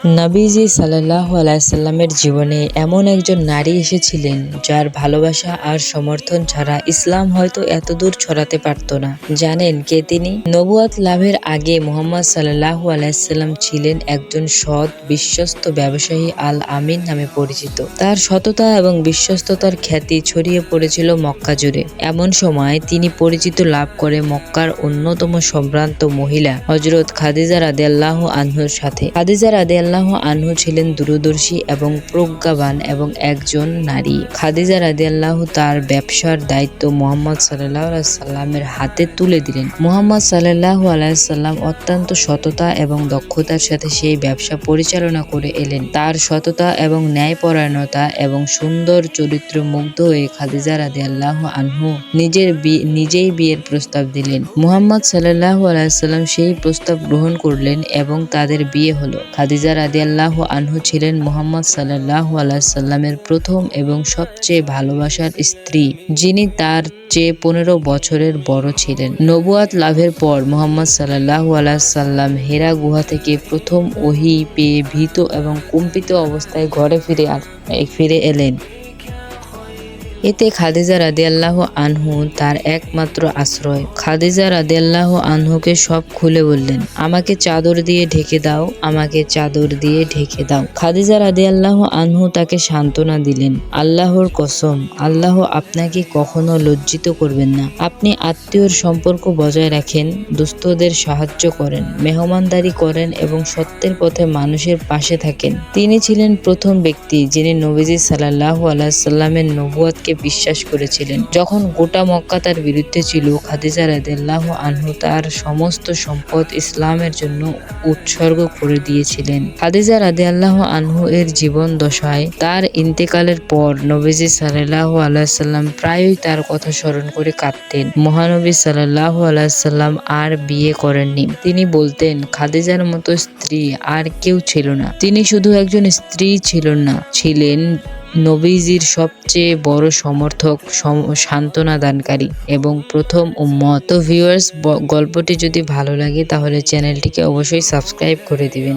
নবীজি সাল্লাল্লাহু আলাইহি সাল্লামের জীবনে এমন একজন নারী এসেছিলেন যার ভালোবাসা আর সমর্থন ছাড়া ইসলাম হয়তো এতদূর ছড়াতে পারত না। জানেন কে তিনি? নবুয়ত লাভের আগে মুহাম্মদ সাল্লাল্লাহু আলাইহি সাল্লাম ছিলেন একজন সৎ, বিশ্বস্ত ব্যবসায়ী আল আমিন নামে পরিচিত। তার সততা এবং বিশ্বস্ততার খ্যাতি ছড়িয়ে পড়েছিল মক্কা জুড়ে। এমন সময় তিনি পরিচিত লাভ করে মক্কার অন্যতম সম্ভ্রান্ত মহিলা হযরত খাদিজা রাদিয়াল্লাহু আনহুর সাথে। খাদিজা রাদিয়াল্লাহু আনহু ছিলেন দূরদর্শী এবং প্রজ্ঞাবান এবং একজন নারী। খাদিজা রাদিয়াল্লাহু তার ব্যবসার দায়িত্ব মুহাম্মদ সাল্লাল্লাহু আলাইহি সাল্লামের হাতে তুলে দিলেন। মুহাম্মদ সাল্লাল্লাহু আলাইহি সাল্লাম অত্যন্ত সততা এবং দক্ষতার সাথে সেই ব্যবসা পরিচালনা করে এলেন। তার সততা এবং ন্যায়পরায়ণতা এবং সুন্দর চরিত্র মুগ্ধ হয়ে খাদিজা রাদিয়াল্লাহু আনহু নিজেই বিয়ের প্রস্তাব দিলেন। মুহাম্মদ সাল্লাল্লাহু আলাইহি সাল্লাম সেই প্রস্তাব গ্রহণ করলেন এবং তাদের বিয়ে হলো। খাদিজা রাদিয়াল্লাহু আনহু ছিলেন মুহাম্মদ সাল্লাল্লাহু আলাইহি সাল্লামের প্রথম এবং সবচেয়ে ভালোবাসার স্ত্রী, যিনি তার চেয়ে 15 বছরের বড় ছিলেন। নবুয়ত লাভের পর মুহাম্মদ সাল্লাল্লাহু আলাইহি সাল্লাম হেরা গুহা থেকে প্রথম ওহী পেয়ে ভীত এবং কম্পিত অবস্থায় ঘরে ফিরে এলেন। এতে খাদিজা রাদিয়াল্লাহু আনহু তার একমাত্র আশ্রয়। খাদিজা রাদিয়াল্লাহু আনহুকে সব খুলে বললেন, আমাকে চাদর দিয়ে ঢেকে দাও, আমাকে চাদর দিয়ে ঢেকে দাও। খাদিজা রাদিয়াল্লাহু আনহু তাকে সান্ত্বনা দিলেন, আল্লাহর কসম, আল্লাহ আপনাকে কখনো লজ্জিত করবেন না। আপনি আত্মীয়র সম্পর্ক বজায় রাখেন, দুস্থদের সাহায্য করেন, মেহমানদারি করেন এবং সত্যের পথে মানুষের পাশে থাকেন। তিনি ছিলেন প্রথম ব্যক্তি যিনি নবীজি সাল্লাল্লাহু আলাইহি সাল্লামের নবুয়তকে বিশ্বাস করেছিলেন। যখন গোটা মক্কা তার বিরুদ্ধে ছিল, খাদিজা রাদিয়াল্লাহু আনহু তার সমস্ত সম্পদ ইসলামের জন্য উৎসর্গ করে দিয়েছিলেন। খাদিজা রাদিয়াল্লাহু আনহু এর জীবন দশায় তার ইন্তেকালের পর নবীজি সাল্লাল্লাহু আলাইহি সাল্লাম প্রায়ই তার কথা স্মরণ করে কাঁদতেন। মহানবী সাল্লাল্লাহু আলাইহি সাল্লাম আর বিয়ে করেননি। তিনি বলতেন, খাদিজার মতো স্ত্রী আর কেউ ছিল না। তিনি শুধু একজন স্ত্রী ছিলেন না, ছিলেন নবীজির সবচেয়ে বড় সমর্থক, সান্ত্বনা দানকারী এবং প্রথম উম্মত। তো ভিউয়ার্স, গল্পটি যদি ভালো লাগে তাহলে চ্যানেলটিকে অবশ্যই সাবস্ক্রাইব করে দিবেন।